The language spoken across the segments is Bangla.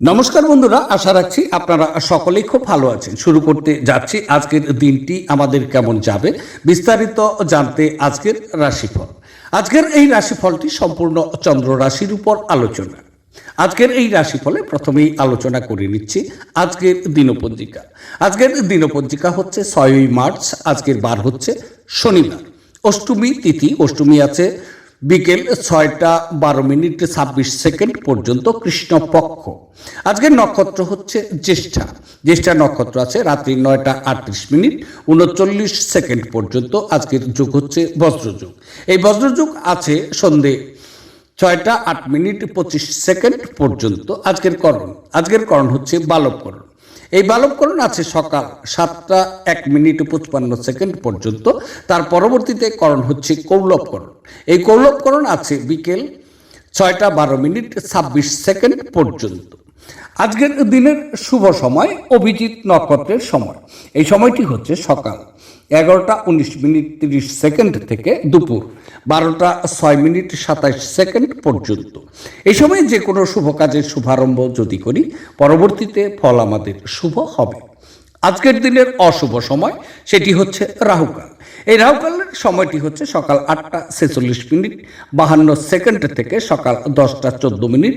নমস্কার বন্ধুরা, আশা রাখছি আপনারা সকলেই খুব ভালো আছেন। শুরু করতে যাচ্ছি আজকের দিনটি আমাদের কেমন যাবে বিস্তারিত জানতে আজকের রাশিফল। আজকের এই রাশিফলটি সম্পূর্ণ চন্দ্র রাশির উপর আলোচনা। আজকের এই রাশিফলে প্রথমেই আলোচনা করে নিচ্ছি আজকের দিনপঞ্জিকা। আজকের দিনপঞ্জিকা হচ্ছে 6ই মার্চ। আজকের বার হচ্ছে শনিবার। অষ্টমী তিথি, অষ্টমী আছে বিকেল 6টা 12 মিনিট 26 সেকেন্ড পর্যন্ত কৃষ্ণপক্ষ। আজকের নক্ষত্র হচ্ছে জ্যেষ্ঠা। জ্যেষ্ঠা নক্ষত্র আছে রাত্রি 9টা 38 মিনিট 39 সেকেন্ড পর্যন্ত। আজকের যুগ হচ্ছে বজ্রযুগ। এই বজ্রযুগ আছে সন্ধে 6টা 8 মিনিট 25 সেকেন্ড পর্যন্ত। আজকের করণ হচ্ছে বালবকরণ। এই বালবকরণ আছে সকাল 7টা 1 মিনিট 55 সেকেন্ড পর্যন্ত। তার পরবর্তীতে করণ হচ্ছে কৌলবকরণ। এই কৌলবকরণ আছে বিকেল 6টা 12 মিনিট 26 সেকেন্ড পর্যন্ত। আজকের দিনের শুভ সময় অভিজিৎ নক্ষত্রের সময়। এই সময়টি হচ্ছে সকাল 11টা 19 মিনিট 30 সেকেন্ড থেকে দুপুর 12টা 6 মিনিট 27 সেকেন্ড পর্যন্ত। এই সময় যে কোনো শুভ কাজের শুভারম্ভ যদি করি, পরবর্তীতে ফল আমাদের শুভ হবে। আজকের দিনের অশুভ সময় সেটি হচ্ছে রাহুকাল। এই রাহুকালের সময়টি হচ্ছে সকাল 8টা 46 মিনিট 52 সেকেন্ড থেকে সকাল 10টা 14 মিনিট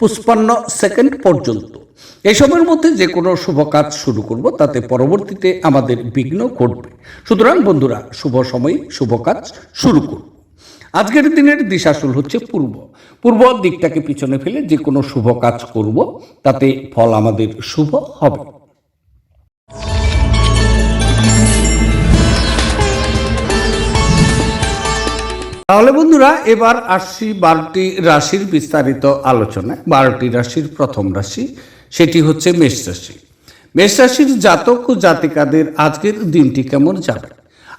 55 সেকেন্ড পর্যন্ত। এই সময়ের মধ্যে যে কোনো শুভ কাজ শুরু করব, তাতে পরবর্তীতে আমাদের বিঘ্ন ঘটবে। সুতরাং বন্ধুরা, শুভ সময়ে শুভ কাজ শুরু করব। আজকের দিনের দিশাশুল হচ্ছে পূর্ব দিকটাকে পিছনে ফেলে যে কোনো শুভ কাজ করব, তাতে ফল আমাদের শুভ হবে। তাহলে বন্ধুরা, এবার আসছি 12টি রাশির বিস্তারিত আলোচনায়। 12টি রাশির প্রথম রাশি সেটি হচ্ছে মেষ রাশি। মেষ রাশির জাতক ও জাতিকাদের আজকের দিনটি কেমন যাবে?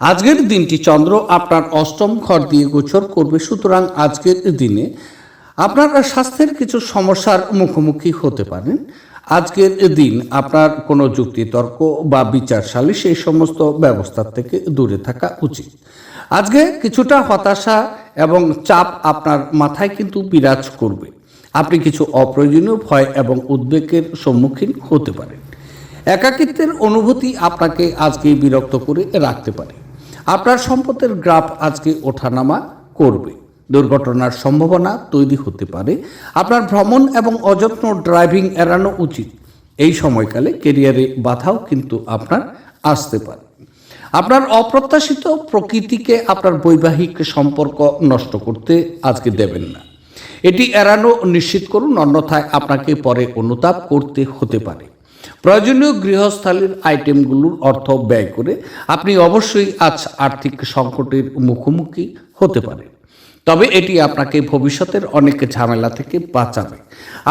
আজকের দিনটি চন্দ্র আপনার অষ্টম ঘর দিয়ে গোচর করবে। সুতরাং আজকের দিনে আপনার স্বাস্থ্যের কিছু সমস্যার মুখোমুখি হতে পারেন। আজকের দিন আপনার কোনো যুক্তিতর্ক বা বিচার সালিশ এই সমস্ত ব্যবস্থা থেকে দূরে থাকা উচিত। আজকে কিছুটা হতাশা এবং চাপ আপনার মাথায় কিন্তু বিরাজ করবে। আপনি কিছু অপ্রয়োজনীয় ভয় এবং উদ্বেগের সম্মুখীন হতে পারেন। একাকিত্বের অনুভূতি আপনাকে আজকে বিরক্ত করে রাখতে পারে। আপনার সম্পদের গ্রাফ আজকে ওঠানামা করবে। দুর্ঘটনার সম্ভাবনা তৈরি হতে পারে। আপনার ভ্রমণ এবং অযত্ন ড্রাইভিং এড়ানো উচিত। এই সময়কালে কেরিয়ারে বাধাও কিন্তু আপনার আসতে পারে। আপনার অপ্রত্যাশিত প্রকৃতিকে আপনার বৈবাহিক সম্পর্ক নষ্ট করতে আজকে দেবেন না। এটি এড়ানো নিশ্চিত করুন, অন্যথায় আপনাকে পরে অনুতাপ করতে হতে পারে। প্রয়োজনীয় গৃহস্থালির আইটেমগুলোর অর্থ ব্যয় করে আপনি অবশ্যই আজ আর্থিক সংকটের মুখোমুখি হতে পারেন, তবে এটি আপনাকে ভবিষ্যতের অনেক ঝামেলা থেকে বাঁচাবে।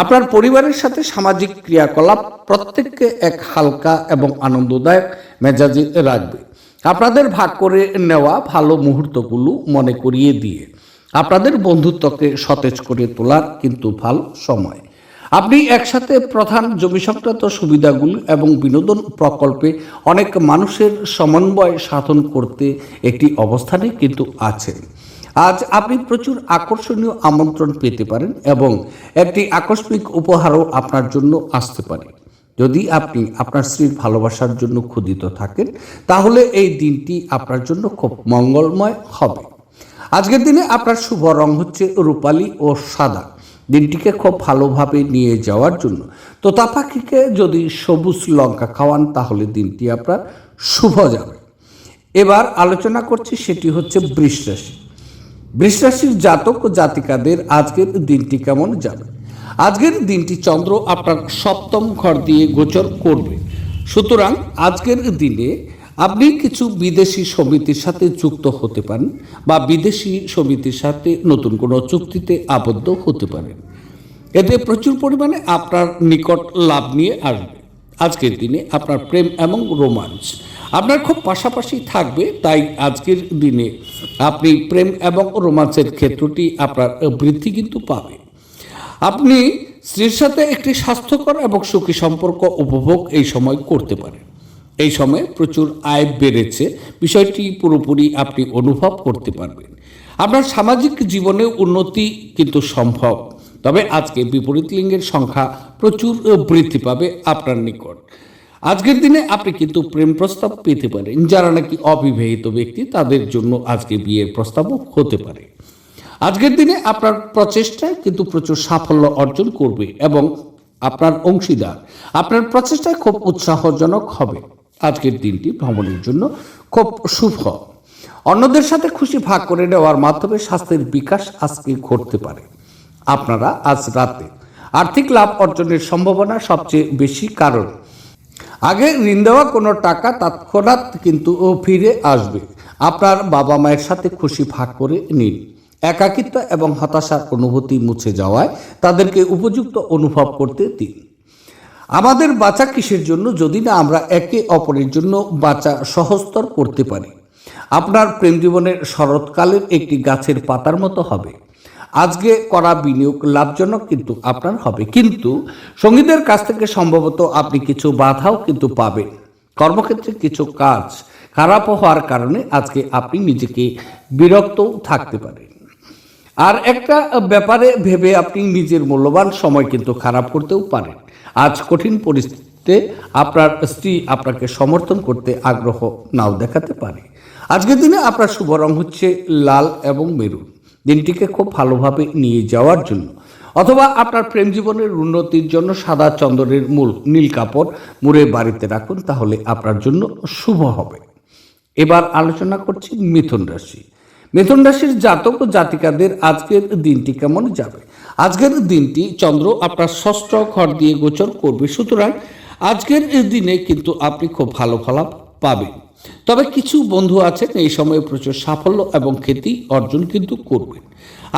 আপনার পরিবারের সাথে সামাজিক ক্রিয়াকলাপ প্রত্যেককে এক হালকা এবং আনন্দদায়ক মেজাজে রাখবে। আপনাদের ভাগ করে নেওয়া ভালো মুহূর্তগুলো মনে করিয়ে দিয়ে আপনাদের বন্ধুত্বকে সতেজ করে তোলার কিন্তু ভালো সময়। আপনি একসাথে প্রধান জমি সংক্রান্ত সুবিধাগুলো এবং বিনোদন প্রকল্পে অনেক মানুষের সমন্বয় সাধন করতে একটি অবস্থানে কিন্তু আছেন। আজ আপনি প্রচুর আকর্ষণীয় আমন্ত্রণ পেতে পারেন এবং একটি আকস্মিক উপহারও আপনার জন্য আসতে পারে। যদি আপনি আপনার স্ত্রীর ভালোবাসার জন্য ক্ষুধিত থাকেন, তাহলে এই দিনটি আপনার জন্য খুব মঙ্গলময় হবে। আজকের দিনে আপনার শুভ রং হচ্ছে রূপালী ও সাদা। দিনটিকে খুব ভালোভাবে নিয়ে যাওয়ার জন্য তোতা পাখিকে যদি সবুজ লঙ্কা খাওয়ান, তাহলে দিনটি আপনার শুভ যাবে। এবার আলোচনা করছি সেটি হচ্ছে বৃষ রাশি। বৃষ রাশির জাতক ও জাতিকাদের আজকের দিনটি কেমন যাবে? আজকের দিনটি চন্দ্র আপনার সপ্তম ঘর দিয়ে গোচর করবে। সুতরাং আজকের দিনে আপনি কিছু বিদেশি সমিতির সাথে যুক্ত হতে পারেন বা বিদেশি সমিতির সাথে নতুন কোনো চুক্তিতে আবদ্ধ হতে পারেন। এতে প্রচুর পরিমাণে আপনার নিকট লাভ নিয়ে আসবে। আজকের দিনে আপনার প্রেম এবং রোমাঞ্চ আপনার খুব পাশাপাশি থাকবে। তাই আজকের দিনে আপনি প্রেম এবং রোমাঞ্চের ক্ষেত্রটি আপনার বৃদ্ধি কিন্তু পাবে। আপনি স্ত্রীর সাথে একটি স্বাস্থ্যকর এবং সুখী সম্পর্ক উপভোগ এই সময় করতে পারেন। এই সময়ে প্রচুর আয় বেড়েছে, বিষয়টি পুরোপুরি আপনি অনুভব করতে পারবেন। আপনার সামাজিক জীবনে উন্নতি কিন্তু সম্ভব। তবে আজকে বিপরীত লিঙ্গের সংখ্যা প্রচুর বৃদ্ধি পাবে আপনার নিকট। আজকের দিনে আপনি কিন্তু প্রেম প্রস্তাব পেতে পারেন। যারা নাকি অবিবাহিত ব্যক্তি তাদের জন্য আজকে বিয়ের প্রস্তাবও হতে পারে। আজকের দিনে আপনার প্রচেষ্টায় কিন্তু প্রচুর সাফল্য অর্জন করবে এবং আপনার অংশীদার আপনার প্রচেষ্টায় খুব উৎসাহজনক হবে। আজকের দিনটি ভ্রমণের জন্য খুব শুভ। অন্যদের সাথে খুশি ভাগ করে নেওয়ার মাধ্যমে স্বাস্থ্যের বিকাশ আজকে ঘটতে পারে। আপনারা আজ রাতে আর্থিক লাভ অর্জনের সম্ভাবনা সবচেয়ে বেশি, কারণ আগে ঋণ দেওয়া কোনো টাকা তৎক্ষণাৎ কিন্তু ফিরে আসবে। আপনার বাবা মায়ের সাথে খুশি ভাগ করে নিন। একাকিত্ব এবং হতাশার অনুভূতি মুছে যাওয়ায় তাদেরকে উপযুক্ত অনুভব করতে দিন। আমাদের বাঁচা কিসের জন্য যদি না আমরা একে অপরের জন্য বাঁচা সহজতর করতে পারি। আপনার প্রেম জীবনের শরৎকালের একটি গাছের পাতার মতো হবে। আজকে করা বিনিয়োগ লাভজনক কিন্তু আপনার হবে, কিন্তু সঙ্গীদের কাছ থেকে সম্ভবত আপনি কিছু বাধাও কিন্তু পাবেন। কর্মক্ষেত্রে কিছু কাজ খারাপ হওয়ার কারণে আজকে আপনি নিজেকে বিরক্ত থাকতে পারেন। আর একটা ব্যাপারে ভেবে আপনি নিজের মূল্যবান সময় কিন্তু খারাপ করতেও পারেন। আজ কঠিন পরিস্থিতিতে আপনার স্ত্রী আপনাকে সমর্থন করতে আগ্রহ নাও দেখাতে পারে। আজকের দিনে আপনার শুভ রং হচ্ছে লাল এবং মেরুন। দিনটিকে খুব ভালোভাবে নিয়ে যাওয়ার জন্য অথবা আপনার প্রেম জীবনের উন্নতির জন্য সাদা চন্দনের মূল নীল কাপড় মুড়ে বাড়িতে রাখুন, তাহলে আপনার জন্য শুভ হবে। এবার আলোচনা করছি মিথুন রাশি। মিথুন রাশির জাতক ও জাতিকাদের আজকের দিনটি কেমন যাবে। আজকের দিনটি চন্দ্র আপনার ষষ্ঠ ঘর দিয়ে গোচর করবে, সুতরাং আজকের দিনে কিন্তু আপনি খুব ভালো ফলাফল পাবেন। তবে কিছু বন্ধু আছেন এই সময়ে প্রচুর সাফল্য এবং খ্যাতি অর্জন কিন্তু করবেন।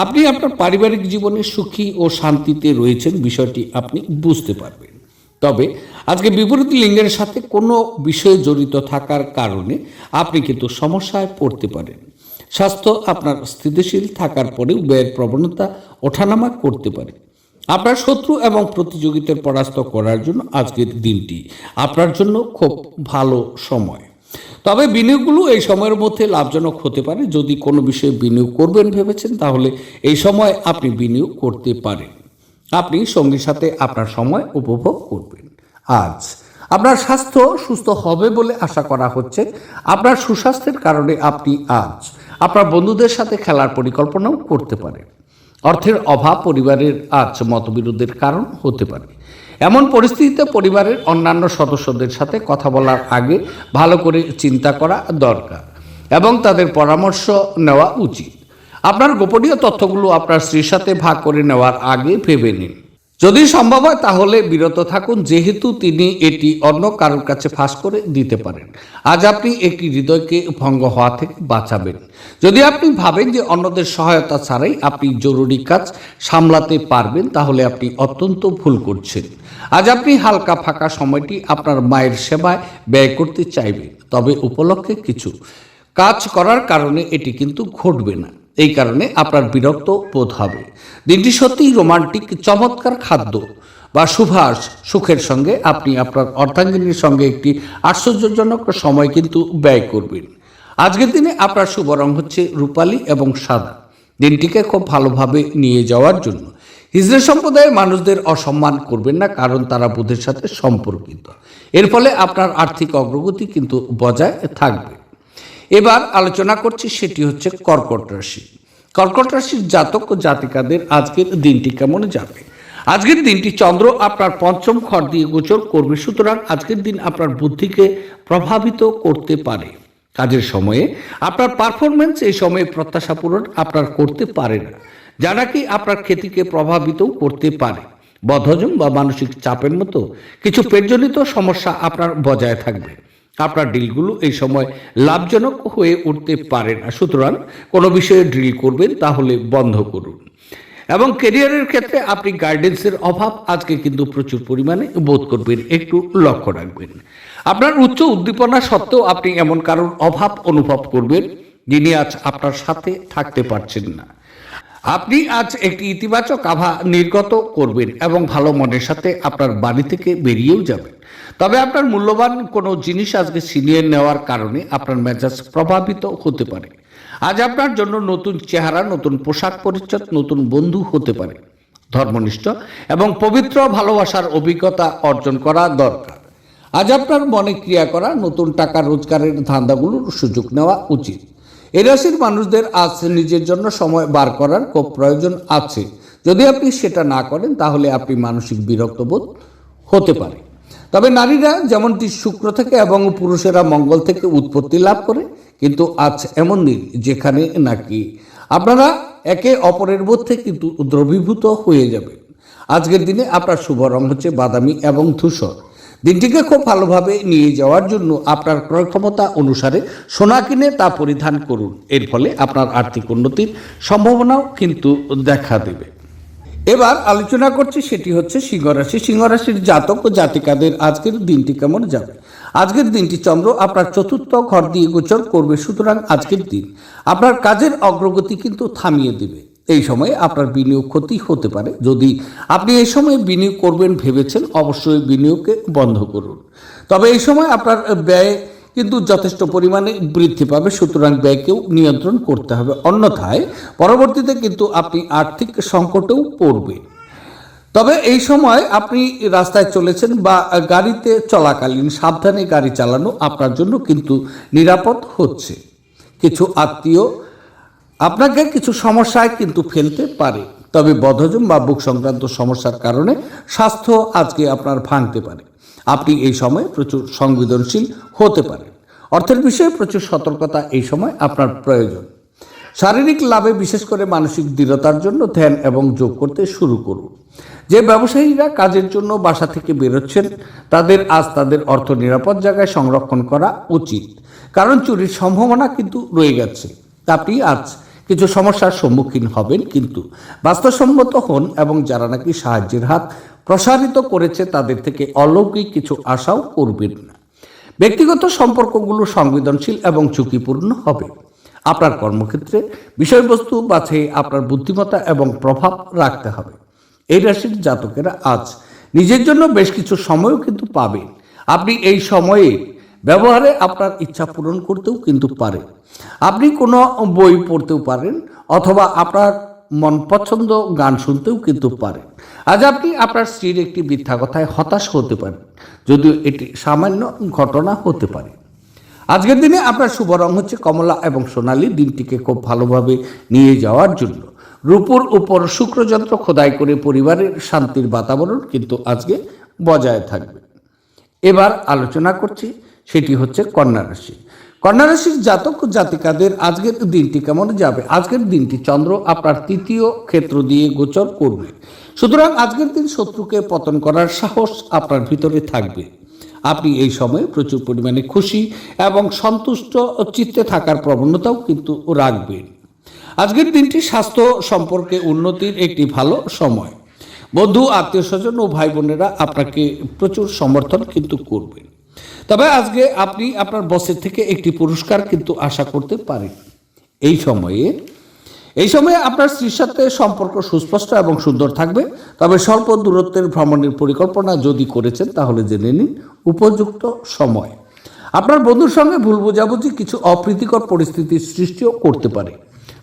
আপনি আপনার পারিবারিক জীবনে সুখী ও শান্তিতে রয়েছেন, বিষয়টি আপনি বুঝতে পারবেন। তবে আজকে বিপরীত লিঙ্গের সাথে কোনো বিষয়ে জড়িত থাকার কারণে আপনি কিন্তু সমস্যায় পড়তে পারেন। স্বাস্থ্য আপনার স্থিতিশীল থাকার পরেও ব্যয়ের প্রবণতা ওঠানামা করতে পারে। আপনার শত্রু এবং প্রতিযোগিতার পরাস্ত করার জন্য আজকের দিনটি আপনার জন্য খুব ভালো সময়। তবে বিনিয়োগগুলো এই সময়ের মধ্যে লাভজনক হতে পারে। যদি কোনো বিষয়ে বিনিয়োগ করবেন ভেবেছেন, তাহলে এই সময় আপনি বিনিয়োগ করতে পারেন। আপনি সঙ্গীর সাথে আপনার সময় উপভোগ করবেন। আজ আপনার স্বাস্থ্য সুস্থ হবে বলে আশা করা হচ্ছে। আপনার সুস্বাস্থ্যের কারণে আপনি আজ আপনার বন্ধুদের সাথে খেলার পরিকল্পনাও করতে পারেন। অর্থের অভাব পরিবারের আজ মতবিরোধের কারণ হতে পারে। এমন পরিস্থিতিতে পরিবারের অন্যান্য সদস্যদের সাথে কথা বলার আগে ভালো করে চিন্তা করা দরকার এবং তাদের পরামর্শ নেওয়া উচিত। আপনার গোপনীয় তথ্যগুলো আপনার স্ত্রীর সাথে ভাগ করে নেওয়ার আগে ভেবে নিন। যদি সম্ভব হয় তাহলে বিরত থাকুন, যেহেতু তিনি এটি অন্য কারোর কাছে ফাঁস করে দিতে পারেন। আজ আপনি একটি হৃদয়কে ভঙ্গ হওয়া থেকে বাঁচাবেন। যদি আপনি ভাবেন যে অন্যদের সহায়তা ছাড়াই আপনি জরুরি কাজ সামলাতে পারবেন, তাহলে আপনি অত্যন্ত ভুল করছেন। আজ আপনি হালকা ফাঁকা সময়টি আপনার মায়ের সেবায় ব্যয় করতে চাইবেন, তবে উপলক্ষে কিছু কাজ করার কারণে এটি কিন্তু ঘটবে না। এই কারণে আপনার বিরক্ত বোধ হবে। দিনটি সত্যিই রোমান্টিক, চমৎকার খাদ্য বা সুভাষ সুখের সঙ্গে আপনি আপনার অর্ধাঙ্গিনীর সঙ্গে একটি আশ্চর্যজনক সময় কিন্তু ব্যয় করবেন। আজকের দিনে আপনার শুভ রং হচ্ছে রূপালী এবং সাদা। দিনটিকে খুব ভালোভাবে নিয়ে যাওয়ার জন্য হিজড়া সম্প্রদায়ের মানুষদের অসম্মান করবেন না, কারণ তারা বুধের সাথে সম্পর্কিত। এর ফলে আপনার আর্থিক অগ্রগতি কিন্তু বজায় থাকবে। এবার আলোচনা করছি, সেটি হচ্ছে কর্কট রাশি। কর্কট রাশির জাতক ও জাতিকাদের আজকের দিনটি কেমন যাবে। আজকের দিনটি চন্দ্র আপনার পঞ্চম ঘর দিয়ে গোচর করবে, সুতরাং আজকের দিন আপনার বুদ্ধিকে প্রভাবিত করতে পারে। কাজের সময়ে আপনার পারফরমেন্স এই সময়ে প্রত্যাশা পূরণ আপনার করতে পারে না, যা নাকি আপনার খ্যাতিকে প্রভাবিত করতে পারে। বদহজম বা মানসিক চাপের মতো কিছু পেটজনিত সমস্যা আপনার বজায় থাকবে। আপনার ডিলগুলো এই সময় লাভজনক হয়ে উঠতে পারে না, সুতরাং কোনো বিষয়ে ড্রিল করবেন তাহলে বন্ধ করুন। এবং ক্যারিয়ারের ক্ষেত্রে আপনি গাইডেন্সের অভাব আজকে কিন্তু প্রচুর পরিমাণে বোধ করবেন, একটু লক্ষ্য রাখবেন। আপনার উচ্চ উদ্দীপনা সত্ত্বেও আপনি এমন কারোর অভাব অনুভব করবেন যিনি আজ আপনার সাথে থাকতে পারছেন না। আপনি আজ একটি ইতিবাচক আভা নির্গত করবেন এবং ভালো মনের সাথে আপনার বাড়ি থেকে বেরিয়েও যাবেন। তবে আপনার মূল্যবান কোনো জিনিস আজকে ছিনিয়ে নেওয়ার কারণে আপনার মেজাজ প্রভাবিত হতে পারে। আজ আপনার জন্য নতুন চেহারা, নতুন পোশাক পরিচ্ছদ, নতুন বন্ধু হতে পারে। ধর্মনিষ্ঠ এবং পবিত্র ভালোবাসার অভিজ্ঞতা অর্জন করা দরকার। আজ আপনার মনে ক্রিয়া করা নতুন টাকা রোজগারের ধান্দাগুলোর সুযোগ নেওয়া উচিত। এই রাশির মানুষদের আজ নিজের জন্য সময় বার করার খুব প্রয়োজন আছে। যদি আপনি সেটা না করেন তাহলে আপনি মানসিক বিরক্ত বোধ হতে পারে। তবে নারীরা যেমনটি শুক্র থেকে এবং পুরুষেরা মঙ্গল থেকে উৎপত্তি লাভ করে, কিন্তু আজ এমন দিন যেখানে নাকি আপনারা একে অপরের মধ্যে কিন্তু দ্রবীভূত হয়ে যাবে। আজকের দিনে আপনার শুভ রং হচ্ছে বাদামি এবং ধূসর। দিনটিকে খুব ভালোভাবে নিয়ে যাওয়ার জন্য আপনার ক্রয় ক্ষমতা অনুসারে সোনা কিনে তা পরিধান করুন। এর ফলে আপনার আর্থিক উন্নতির সম্ভাবনাও কিন্তু দেখা দেবে। এবার আলোচনা করছি, সেটি হচ্ছে সিংহ রাশি। সিংহ রাশির জাতক ও জাতিকাদের আজকের দিনটি কেমন যাবে। আজকের দিনটি চন্দ্র আপনার চতুর্থ ঘর দিয়ে গোচর করবে, সুতরাং আজকের দিন আপনার কাজের অগ্রগতি কিন্তু থামিয়ে দেবে। এই সময়ে আপনার বিনিয়োগ ক্ষতি হতে পারে। যদি আপনি এই সময় বিনিয়োগ করবেন ভেবেছেন, অবশ্যই বিনিয়োগকে বন্ধ করুন। তবে এই সময় আপনার ব্যয় কিন্তু যথেষ্ট পরিমাণে বৃদ্ধি পাবে, সুতরাং ব্যয়কেও নিয়ন্ত্রণ করতে হবে, অন্যথায় পরবর্তীতে কিন্তু আপনি আর্থিক সংকটেও পড়বেন। তবে এই সময় আপনি রাস্তায় চলেছেন বা গাড়িতে চলাকালীন সাবধানে গাড়ি চালানো আপনার জন্য কিন্তু নিরাপদ হচ্ছে। কিছু আত্মীয় আপনাকে কিছু সমস্যায় কিন্তু ফেলতে পারে, তবে বদহজম বা বুক সংক্রান্ত সমস্যার কারণে স্বাস্থ্য আজকে আপনার ভাঙতে পারে। আপনি এই সময় প্রচুর সংবেদনশীল হতে পারেন। অর্থের বিষয়ে প্রচুর সতর্কতা এই সময় আপনার প্রয়োজন। শারীরিক লাভে বিশেষ করে মানসিক দৃঢ়তার জন্য ধ্যান এবং যোগ করতে শুরু করুন। যে ব্যবসায়ীরা কাজের জন্য বাসা থেকে বেরোচ্ছেন তাদের আজ তাদের অর্থ নিরাপদ জায়গায় সংরক্ষণ করা উচিত, কারণ চুরির সম্ভাবনা কিন্তু রয়ে গেছে। আপনি আজ কিছু সমস্যার সম্মুখীন হবেন, কিন্তু বাস্তবসম্মত হন এবং যারা নাকি সাহায্যের হাত প্রসারিত করেছে তাদের থেকে অলৌকিক কিছু আশাও করবেন না। ব্যক্তিগত সম্পর্কগুলো সংবেদনশীল এবং ঝুঁকিপূর্ণ হবে। আপনার কর্মক্ষেত্রে বিষয়বস্তু বাছাই আপনার বুদ্ধিমত্তা এবং প্রভাব রাখতে হবে। এই রাশির জাতকেরা আজ নিজের জন্য বেশ কিছু সময়ও কিন্তু পাবেন। আপনি এই সময়ে ব্যবহারে আপনার ইচ্ছা পূরণ করতেও কিন্তু পারেন। আপনি কোনো বই পড়তেও পারেন অথবা আপনার মন পছন্দ গান শুনতেও কিন্তু পারেন। আজ আপনি আপনার স্ত্রীর একটি মিথ্যা কথায় হতাশ হতে পারেন, যদিও এটি সামান্য ঘটনা হতে পারে। আজকের দিনে আপনার শুভ রং হচ্ছে কমলা এবং সোনালী। দিনটিকে খুব ভালোভাবে নিয়ে যাওয়ার জন্য রূপোর উপর শুক্রযন্ত্র খোদাই করে পরিবারের শান্তির বাতাবরণ কিন্তু আজকে বজায় থাকবে। এবার আলোচনা করছি, সেটি হচ্ছে কন্যা রাশি। কন্যা রাশির জাতক জাতিকাদের আজকের দিনটি কেমন যাবে। আজকের দিনটি চন্দ্র আপনার তৃতীয় ক্ষেত্র দিয়ে গোচর করবে, সুতরাং আজকের দিন শত্রুকে পতন করার সাহস আপনার ভিতরে থাকবে। আপনি এই সময়ে প্রচুর পরিমাণে খুশি এবং সন্তুষ্ট চিত্তে থাকার প্রবণতাও কিন্তু রাখবেন। আজকের দিনটি স্বাস্থ্য সম্পর্কে উন্নতির একটি ভালো সময়। বন্ধু, আত্মীয় স্বজন ও ভাই বোনেরা আপনাকে প্রচুর সমর্থন কিন্তু করবেন। তবে আজকে আপনি আপনার বসের থেকে একটি পুরস্কার কিন্তু আশা করতে পারেন। এই সময়ে আপনার স্ত্রীর সাথে সম্পর্ক সুস্পষ্ট এবং সুন্দর থাকবে। তবে স্বল্প দূরত্বের ভ্রমণের পরিকল্পনা যদি করেছেন তাহলে জেনে নিন উপযুক্ত সময়। আপনার বন্ধুর সঙ্গে ভুল বোঝাবুঝি কিছু অপ্রীতিকর পরিস্থিতির সৃষ্টিও করতে পারে।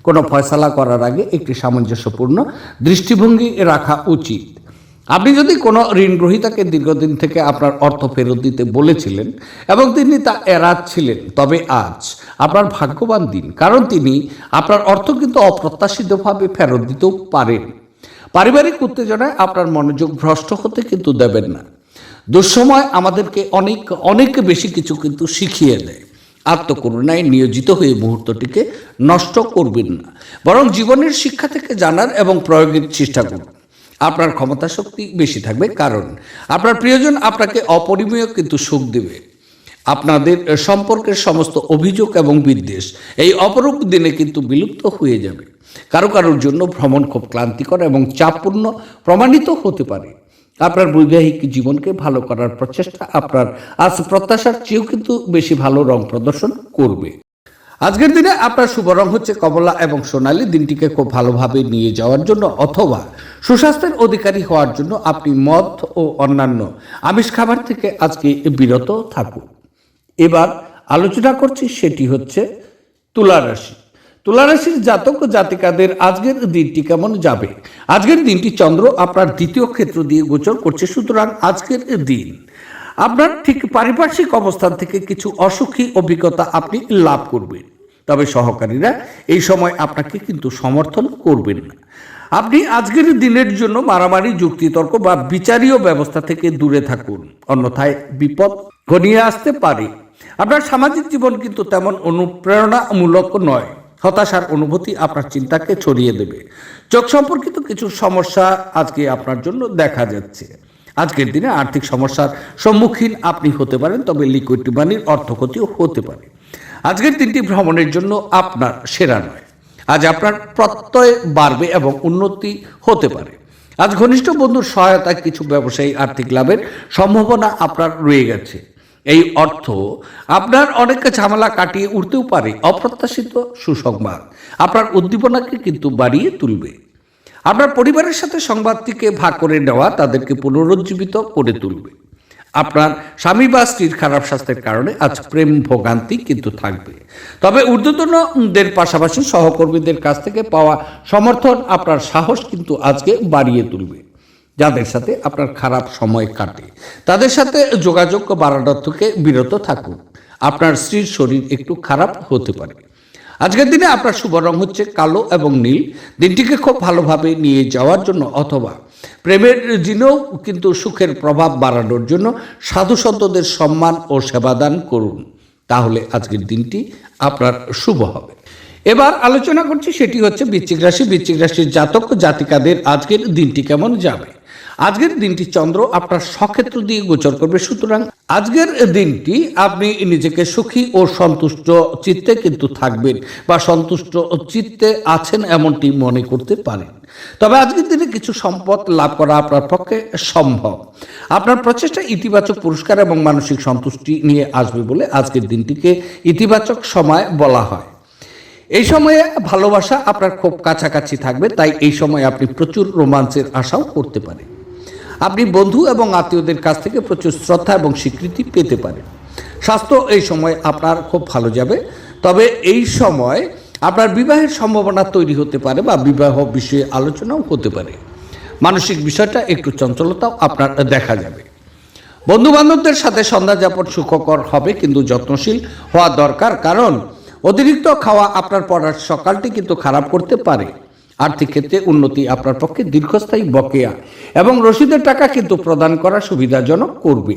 কোনো ফয়সালা করার আগে একটি সামঞ্জস্যপূর্ণ দৃষ্টিভঙ্গি রাখা উচিত। আপনি যদি কোনো ঋণ গ্রহীতাকে দীর্ঘদিন থেকে আপনার অর্থ ফেরত দিতে বলেছিলেন এবং তিনি তা এড়াচ্ছিলেন, তবে আজ আপনার ভাগ্যবান দিন, কারণ তিনি আপনার অর্থ কিন্তু অপ্রত্যাশিতভাবে ফেরত দিতেও পারেন। পারিবারিক উত্তেজনায় আপনার মনোযোগ ভ্রষ্ট হতে কিন্তু দেবেন না। দুঃসময় আমাদেরকে অনেক বেশি কিছু কিন্তু শিখিয়ে দেয়। আত্মকরুণায় নিয়োজিত হয়ে মুহূর্তটিকে নষ্ট করবেন না, বরং জীবনের শিক্ষা থেকে জানার এবং প্রয়োগের চেষ্টা করুন। আপনার ক্ষমতা শক্তি বেশি থাকবে, কারণ আপনার প্রিয়জন আপনাকে অপরিমেয় কিন্তু সুখ দেবে। আপনাদের সম্পর্কের সমস্ত অভিযোগ এবং বিদ্বেষ এই অপরূপ দিনে কিন্তু বিলুপ্ত হয়ে যাবে। কারোর জন্য ভ্রমণ খুব ক্লান্তিকর এবং চাপপূর্ণ প্রমাণিত হতে পারে। আপনার বৈবাহিক জীবনকে ভালো করার প্রচেষ্টা আপনার আজ প্রত্যাশার চেয়েও কিন্তু বেশি ভালো রং প্রদর্শন করবে। আজকের দিনে আপনার শুভ রং হচ্ছে কমলা এবং সোনালী। দিনটিকে খুব ভালোভাবে নিয়ে যাওয়ার জন্য অথবা সুস্বাস্থ্যের অধিকারী হওয়ার জন্য আপনি মদ ও অন্যান্য আমিষ খাবার থেকে আজকে বিরত থাকুন। এবার আলোচনা করছি, সেটি হচ্ছে তুলা রাশি। তুলা রাশির জাতক ও জাতিকাদের আজকের দিনটি কেমন যাবে? আজকের দিনটি চন্দ্র আপনার দ্বিতীয় ক্ষেত্র দিয়ে গোচর করছে, সুতরাং আজকের দিন আপনার ঠিক পারিপার্শ্বিক অবস্থান থেকে কিছু অসুখী অভিজ্ঞতা আপনি লাভ করবেন। তবে সহকারীরা এই সময় আপনাকে কিন্তু সমর্থন করবেন না। আপনি আজকের দিনের জন্য মারামারি, যুক্তিতর্ক বা বিচারীয় ব্যবস্থা থেকে দূরে থাকুন, অন্যথায় বিপদ ঘনিয়ে আসতে পারে। আপনার সামাজিক জীবন কিন্তু তেমন অনুপ্রেরণামূলক নয়। হতাশার অনুভূতি আপনার চিন্তাকে ছড়িয়ে দেবে। চোখ সম্পর্কিত কিছু সমস্যা আজকে আপনার জন্য দেখা যাচ্ছে। আজকের দিনে আর্থিক সমস্যার সম্মুখীন আপনি হতে পারেন, তবে লিকুইড মানির অর্থক্ষতিও হতে পারে। আজকের দিনটি ভ্রমণের জন্য আপনার সেরা নয়। আজ আপনার প্রত্যয় বাড়বে এবং উন্নতি হতে পারে। আজ ঘনিষ্ঠ বন্ধুর সহায়তায় কিছু ব্যবসায়ী আর্থিক লাভের সম্ভাবনা আপনার রয়ে গেছে। এই অর্থ আপনার অনেক ঝামেলা কাটিয়ে উঠতেও পারে। অপ্রত্যাশিত সুসংবাদ আপনার উদ্দীপনাকে কিন্তু বাড়িয়ে তুলবে। আপনার পরিবারের সাথে সংবাদটিকে ভাগ করে নেওয়া তাদেরকে পুনরুজ্জীবিত করে তুলবে। আপনার স্বামী বা স্ত্রীর খারাপ স্বাস্থ্যের কারণে আজ প্রেম ভোগান্তি কিন্তু থাকবে। তবে ঊর্ধ্বতনদের পাশাপাশি সহকর্মীদের কাছ থেকে পাওয়া সমর্থন আপনার সাহস কিন্তু আজকে বাড়িয়ে তুলবে। যাদের সাথে আপনার খারাপ সময় কাটে তাদের সাথে যোগাযোগ বাড়ানোর থেকে বিরত থাকুন। আপনার স্ত্রীর শরীর একটু খারাপ হতে পারে। আজকের দিনে আপনার শুভ রং হচ্ছে কালো এবং নীল। দিনটিকে খুব ভালোভাবে নিয়ে যাওয়ার জন্য অথবা প্রেমের দিনেও কিন্তু সুখের প্রভাব বাড়ানোর জন্য সাধু সন্তদের সম্মান ও সেবাদান করুন, তাহলে আজকের দিনটি আপনার শুভ হবে। এবার আলোচনা করছি, সেটি হচ্ছে বৃশ্চিক রাশি। বৃশ্চিক রাশির জাতক জাতিকাদের আজকের দিনটি কেমন যাবে? আজকের দিনটি চন্দ্র আপনার স্বক্ষেত্র দিয়ে গোচর করবে, সুতরাং আজকের দিনটি আপনি নিজেকে সুখী ও সন্তুষ্ট চিত্তে কিন্তু থাকবেন বা সন্তুষ্ট চিত্তে আছেন এমনটি মনে করতে পারেন। তবে আজকের দিনে কিছু সম্পদ লাভ করা আপনার পক্ষে সম্ভব। আপনার প্রচেষ্টা ইতিবাচক পুরস্কার এবং মানসিক সন্তুষ্টি নিয়ে আসবে বলে আজকের দিনটিকে ইতিবাচক সময় বলা হয়। এই সময়ে ভালোবাসা আপনার খুব কাছাকাছি থাকবে, তাই এই সময় আপনি প্রচুর রোমাঞ্চের আশাও করতে পারেন। আপনি বন্ধু এবং আত্মীয়দের কাছ থেকে প্রচুর শ্রদ্ধা এবং স্বীকৃতি পেতে পারেন। স্বাস্থ্য এই সময় আপনার খুব ভালো যাবে, তবে এই সময় আপনার বিবাহের সম্ভাবনা তৈরি হতে পারে বা বিবাহ বিষয়ে আলোচনাও হতে পারে। মানসিক বিষয়টা একটু চঞ্চলতাও আপনার দেখা যাবে। বন্ধু বান্ধবদের সাথে সন্ধ্যা যাপন সুখকর হবে, কিন্তু যত্নশীল হওয়া দরকার, কারণ অতিরিক্ত খাওয়া আপনার পড়ার সকালটি কিন্তু খারাপ করতে পারে। আর্থিক ক্ষেত্রে উন্নতি আপনার পক্ষে দীর্ঘস্থায়ী বকেয়া এবং রসিদের টাকা কিন্তু প্রদান করা সুবিধাজনক করবে।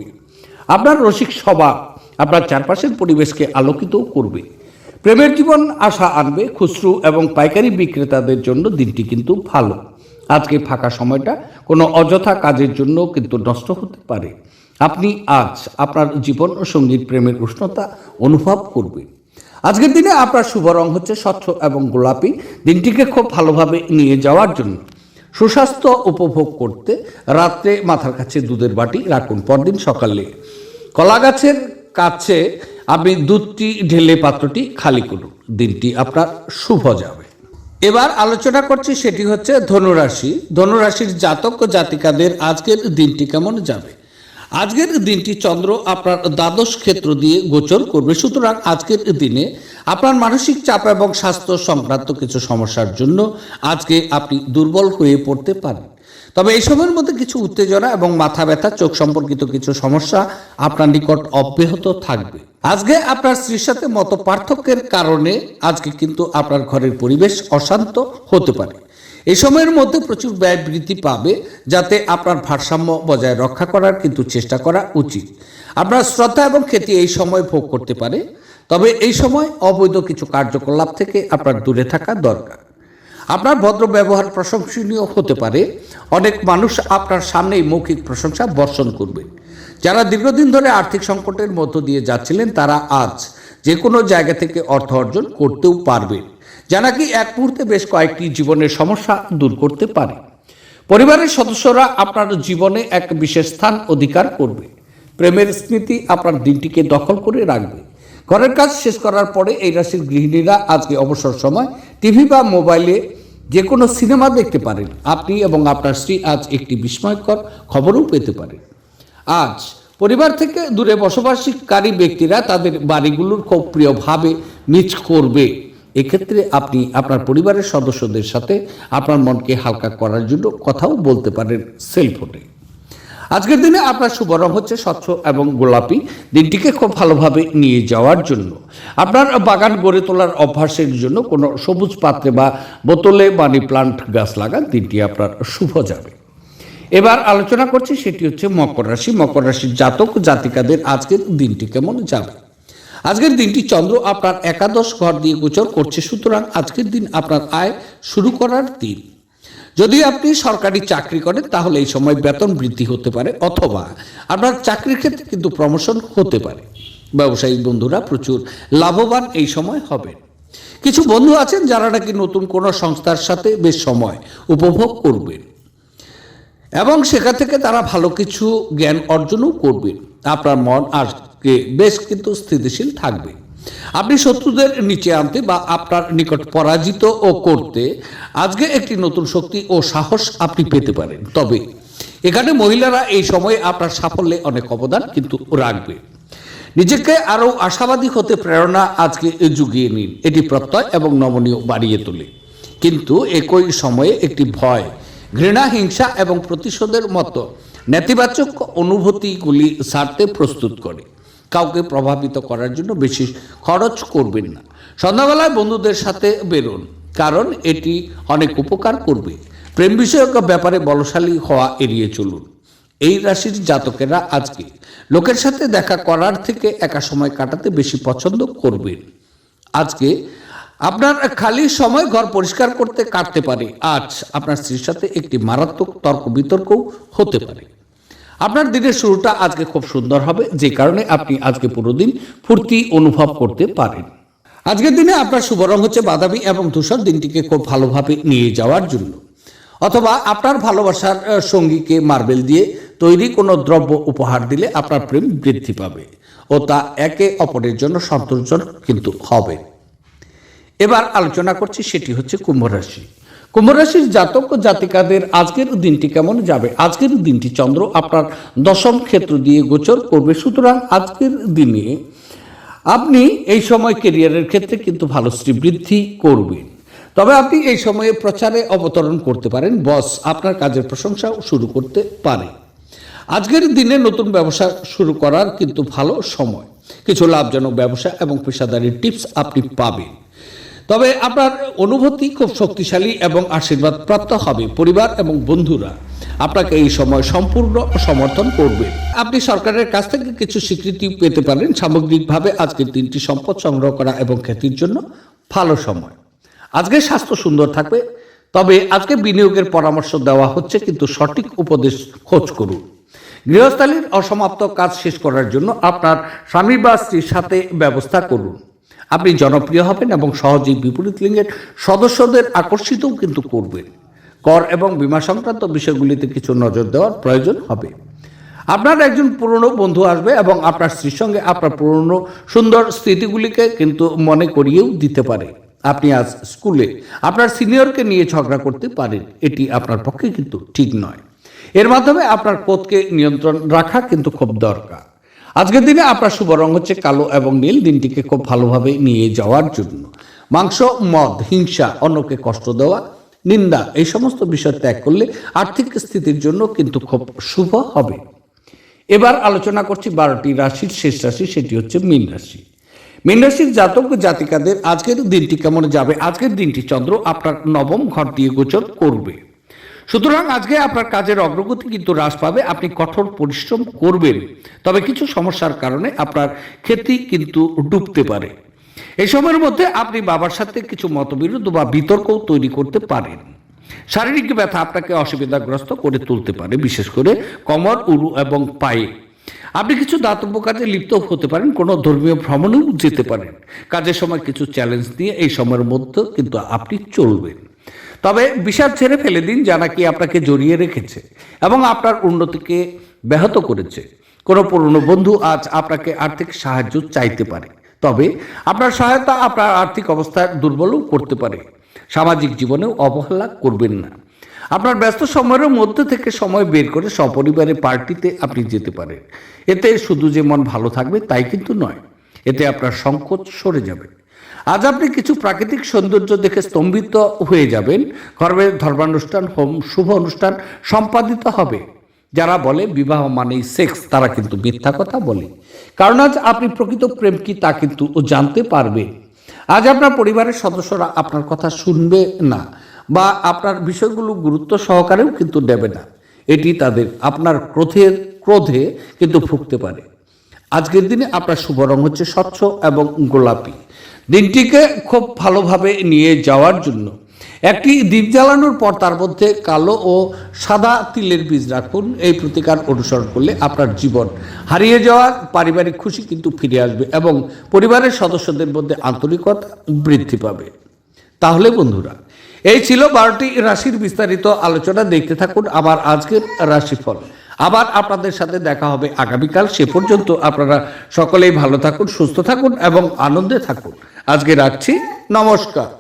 আপনার রসিক স্বভাব আপনার চারপাশের পরিবেশকে আলোকিতও করবে। প্রেমের জীবন আশা আনবে। খুচরো এবং পাইকারি বিক্রেতাদের জন্য দিনটি কিন্তু ভালো। আজকে ফাঁকা সময়টা কোনো অযথা কাজের জন্য কিন্তু নষ্ট হতে পারে। আপনি আজ আপনার জীবন ও সঙ্গীত প্রেমের উষ্ণতা অনুভব করবেন। আজকের দিনে আপনার শুভ রং হচ্ছে স্বচ্ছ এবং গোলাপি। দিনটিকে খুব ভালোভাবে নিয়ে যাওয়ার জন্য সুস্বাস্থ্য উপভোগ করতে রাত্রে মাথার কাছে দুধের বাটি রাখুন। পরদিন সকালে কলা গাছের কাছে আপনি দুধটি ঢেলে পাত্রটি খালি করুন। দিনটি আপনার শুভ যাবে। এবার আলোচনা করছি, সেটি হচ্ছে ধনুরাশি। ধনুরাশির জাতক ও জাতিকাদের আজকের দিনটি কেমন যাবে? আজকের দিনটি চন্দ্র আপনার দ্বাদশ ক্ষেত্র দিয়ে গোচর করবে, সুতরাং আজকের দিনে আপনার মানসিক চাপ এবং স্বাস্থ্য সংক্রান্ত কিছু সমস্যার জন্য আজকে আপনি দুর্বল হয়ে পড়তে পারেন। তবে এই সময়ের মধ্যে কিছু উত্তেজনা এবং মাথা ব্যথা, চোখ সম্পর্কিত কিছু সমস্যা আপনার নিকট অব্যাহত থাকবে। আজকে আপনার স্ত্রীর সাথে মত পার্থক্যের কারণে আজকে কিন্তু আপনার ঘরের পরিবেশ অশান্ত হতে পারে। এই সময়ের মধ্যে প্রচুর ব্যয় বৃদ্ধি পাবে, যাতে আপনার ভারসাম্য বজায় রক্ষা করার কিন্তু চেষ্টা করা উচিত। আপনার শ্রদ্ধা এবং খ্যাতি এই সময় ভোগ করতে পারে, তবে এই সময় অবৈধ কিছু কার্যকলাপ থেকে আপনার দূরে থাকা দরকার। আপনার ভদ্র ব্যবহার প্রশংসনীয় হতে পারে। অনেক মানুষ আপনার সামনেই মৌখিক প্রশংসা বর্ষণ করবে। যারা দীর্ঘদিন ধরে আর্থিক সংকটের মধ্য দিয়ে যাচ্ছিলেন, তারা আজ যে কোনো জায়গা থেকে অর্থ অর্জন করতেও পারবে, যা নাকি এক মুহূর্তে বেশ কয়েকটি জীবনের সমস্যা দূর করতে পারে। পরিবারের সদস্যরা আপনার জীবনে এক বিশেষ স্থান অধিকার করবে। প্রেমের স্মৃতি আপনার দিনটিকে দখল করে রাখবে। ঘরের কাজ শেষ করার পরে এই রাশির গৃহিণীরা আজকে অবসর সময় টিভি বা মোবাইলে যে কোনো সিনেমা দেখতে পারেন। আপনি এবং আপনার স্ত্রী আজ একটি বিস্ময়কর খবরও পেতে পারেন। আজ পরিবার থেকে দূরে বসবাসকারী ব্যক্তিরা তাদের বাড়িগুলোর খুব প্রিয়ভাবে মিস করবে। এক্ষেত্রে আপনি আপনার পরিবারের সদস্যদের সাথে আপনার মনকে হালকা করার জন্য কথাও বলতে পারেন সেল ফোনে। আজকের দিনে আপনার শুভ রং হচ্ছে স্বচ্ছ এবং গোলাপি। দিনটিকে খুব ভালোভাবে নিয়ে যাওয়ার জন্য আপনার বাগান গড়ে তোলার অভ্যাসের জন্য কোনো সবুজ পাত্রে বা বোতলে মানি প্লান্ট গাছ লাগান, দিনটি আপনার শুভ যাবে। এবার আলোচনা করছি, সেটি হচ্ছে মকর রাশি। মকর রাশির জাতক জাতিকাদের আজকের দিনটি কেমন যাবে। আজকের দিনটি চন্দ্র আপনার একাদশ ঘর দিয়ে গোচর করছে, সুতরাং আজকের দিন আপনার আয় শুরু করার দিন। যদি আপনি সরকারি চাকরি করেন তাহলে এই সময় বেতন বৃদ্ধি হতে পারে, অথবা আপনার চাকরির ক্ষেত্রে কিন্তু প্রমোশন হতে পারে। ব্যবসায়িক বন্ধুরা প্রচুর লাভবান এই সময় হবেন। কিছু বন্ধু আছেন যারা নাকি নতুন কোনো সংস্থার সাথে বেশ সময় উপভোগ করবেন এবং সেখান থেকে তারা ভালো কিছু জ্ঞান অর্জনও করবেন। আপনার মন আজকে বেশ কিন্তু স্থিতিশীল থাকবে। আপনি শত্রুদের নিচে আনতে বা আপনার নিকট পরাজিত ও করতে আজকে একটি নতুন শক্তি ও সাহস আপনি পেতে পারেন। তবে এখানে মহিলারা এই সময়ে আপনার সাফল্যে অনেক অবদান কিন্তু রাখবে। নিজেকে আরও আশাবাদী হতে প্রেরণা আজকে জুগিয়ে নিন, এটি প্রত্যয় এবং নমনীয় বাড়িয়ে তোলে। কিন্তু একই সময়ে একটি ভয়, ঘৃণা, হিংসা এবং প্রতিশোধের মতো নেতিবাচক অনুভূতিগুলি ছাড়তে প্রস্তুত করে। কাউকে প্রভাবিত করার জন্য বেশি খরচ করবেন না। সন্ধ্যাবেলায় বন্ধুদের সাথে বেরোন, কারণ এটি অনেক উপকার করবে। প্রেম বিষয়ক ব্যাপারে বলশালী হওয়া এড়িয়ে চলুন। এই রাশির জাতকেরা আজকে লোকের সাথে দেখা করার থেকে একা সময় কাটাতে বেশি পছন্দ করবেন। আজকে আপনার খালি সময় ঘর পরিষ্কার করতে কাটতে পারে। আজ আপনার স্ত্রীর সাথে একটি মারাত্মক তর্ক বিতর্কও হতে পারে। আপনার দিনের শুরুটা আজকে খুব সুন্দর হবে, যে কারণে আপনি আজকে পুরো দিন ফুর্তি অনুভব করতে পারেন। আজকের দিনে আপনার শুভ রং হচ্ছে বাদামি এবং ধূসর। দিনটিকে খুব ভালোভাবে নিয়ে যাওয়ার জন্য অথবা আপনার ভালোবাসার সঙ্গীকে মার্বেল দিয়ে তৈরি কোনো দ্রব্য উপহার দিলে আপনার প্রেম বৃদ্ধি পাবে ও তা একে অপরের জন্য সন্তোষজনক কিন্তু হবে। এবার আলোচনা করছি, সেটি হচ্ছে কুম্ভ রাশি। কুম্ভ রাশির জাতক ও জাতিকাদের আজকের দিনটি কেমন যাবে। আজকের দিনটি চন্দ্র আপনার দশম ক্ষেত্র দিয়ে গোচর করবে, সুতরাং আজকের দিনে আপনি এই সময় ক্যারিয়ারের ক্ষেত্রে কিন্তু ভালো শ্রীবৃদ্ধি করবেন। তবে আপনি এই সময়ে প্রচারে অবতরণ করতে পারেন, বস আপনার কাজের প্রশংসাও শুরু করতে পারে। আজকের দিনে নতুন ব্যবসা শুরু করার কিন্তু ভালো সময়। কিছু লাভজনক ব্যবসা এবং পেশাদারি টিপস আপনি পাবেন। তবে আপনার অনুভূতি খুব শক্তিশালী এবং আশীর্বাদ প্রাপ্ত হবে। পরিবার এবং বন্ধুরা আপনাকে এই সময় সম্পূর্ণ সমর্থন করবে। আপনি সরকারের কাছ থেকে কিছু স্বীকৃতি পেতে পারেন। সামগ্রিকভাবে আজকের দিনটি সম্পদ সংগ্রহ করা এবং খ্যাতির জন্য ভালো সময়। আজকে স্বাস্থ্য সুন্দর থাকবে, তবে আজকে বিনিয়োগের পরামর্শ দেওয়া হচ্ছে, কিন্তু সঠিক উপদেশ খোঁজ করুন। গৃহস্থালির অসমাপ্ত কাজ শেষ করার জন্য আপনার স্বামী বা স্ত্রীর সাথে ব্যবস্থা করুন। আপনি জনপ্রিয় হবেন এবং সহজেই বিপরীত লিঙ্গের সদস্যদের আকর্ষিতও কিন্তু করবেন। কর এবং বীমা সংক্রান্ত বিষয়গুলিতে কিছু নজর দেওয়ার প্রয়োজন হবে। আপনার একজন পুরনো বন্ধু আসবে এবং আপনার স্ত্রীর সঙ্গে আপনার পুরনো সুন্দর স্মৃতিগুলিকে কিন্তু মনে করিয়েও দিতে পারে। আপনি আজ স্কুলে আপনার সিনিয়রকে নিয়ে ঝগড়া করতে পারেন, এটি আপনার পক্ষে কিন্তু ঠিক নয়। এর মাধ্যমে আপনার ক্রোধকে নিয়ন্ত্রণ রাখা কিন্তু খুব দরকার। আজকের দিনে আপনার শুভ রং হচ্ছে কালো এবং নীল। দিনটিকে খুব ভালোভাবে নিয়ে যাওয়ার জন্য মাংস, মদ, হিংসা, অন্যকে কষ্ট দেওয়া, নিন্দা এই সমস্ত বিষয় ত্যাগ করলে আর্থিক স্থিতির জন্য কিন্তু খুব শুভ হবে। এবার আলোচনা করছি 12টি রাশির শেষ রাশি, সেটি হচ্ছে মীন রাশি। মীন রাশির জাতক জাতিকাদের আজকের দিনটি কেমন যাবে। আজকের দিনটি চন্দ্র আপনার নবম ঘর দিয়ে গোচর করবে, সুতরাং আজকে আপনার কাজের অগ্রগতি কিন্তু হ্রাস পাবে। আপনি কঠোর পরিশ্রম করবেন, তবে কিছু সমস্যার কারণে আপনার ক্ষতি কিন্তু ডুবতে পারে। এই সময়ের মধ্যে আপনি বাবার সাথে কিছু মতবিরোধ বা বিতর্কও তৈরি করতে পারেন। শারীরিক ব্যথা আপনাকে অসুবিধাগ্রস্ত করে তুলতে পারে, বিশেষ করে কোমর, উরু এবং পায়ে। আপনি কিছু দাতব্য কাজে লিপ্ত হতে পারেন, কোনো ধর্মীয় ভ্রমণেও যেতে পারেন। কাজের সময় কিছু চ্যালেঞ্জ নিয়ে এই সময়ের মধ্যে কিন্তু আপনি চলবেন। তবে বিষাদ ছেড়ে ফেলে দিন, যা নাকি আপনাকে জড়িয়ে রেখেছে এবং আপনার উন্নতিকে ব্যাহত করেছে। কোনো পুরনো বন্ধু আজ আপনাকে আর্থিক সাহায্য চাইতে পারে, তবে আপনার সহায়তা আপনার আর্থিক অবস্থা দুর্বলও করতে পারে। সামাজিক জীবনেও অবহেলা করবেন না। আপনার ব্যস্ত সময়ের মধ্যে থেকে সময় বের করে সপরিবারে পার্টিতে আপনি যেতে পারেন। এতে শুধু যে মন ভালো থাকবে তাই কিন্তু নয়, এতে আপনার সংকোচ সরে যাবে। আজ আপনি কিছু প্রাকৃতিক সৌন্দর্য দেখে স্তম্ভিত হয়ে যাবেন। কর্মের ধর্মানুষ্ঠান, হোম, শুভ অনুষ্ঠান সম্পাদিত হবে। যারা বলে বিবাহ মানেই সেক্স, তারা কিন্তু মিথ্যা কথা বলে। কারণ আজ আপনি প্রকৃত প্রেম কি তা কিন্তু জানতে পারবে। আজ আপনার পরিবারের সদস্যরা আপনার কথা শুনবে না বা আপনার বিষয়গুলো গুরুত্ব সহকারেও কিন্তু দেবে না। এটি তাদের আপনার ক্রোধে কিন্তু ফুঁকতে পারে। আজকের দিনে আপনার শুভ রং হচ্ছে স্বচ্ছ এবং গোলাপি। দিনটিকে খুব ভালোভাবে নিয়ে যাওয়ার জন্য একটি দ্বীপ জ্বালানোর পর তার মধ্যে কালো ও সাদা তিলের বীজ রাখুন। এই প্রতিকার অনুসরণ করলে আপনার জীবন হারিয়ে যাওয়ার পারিবারিক খুশি কিন্তু ফিরে আসবে এবং পরিবারের সদস্যদের মধ্যে আন্তরিকতা বৃদ্ধি পাবে। তাহলে বন্ধুরা, এই ছিল 12টি রাশির বিস্তারিত আলোচনা। দেখতে থাকুন আমার আজকের রাশিফল। আবার আপনাদের সাথে দেখা হবে আগামীকাল। সে পর্যন্ত আপনারা সকলেই ভালো থাকুন, সুস্থ থাকুন এবং আনন্দে থাকুন। আজকে রাখছি, নমস্কার।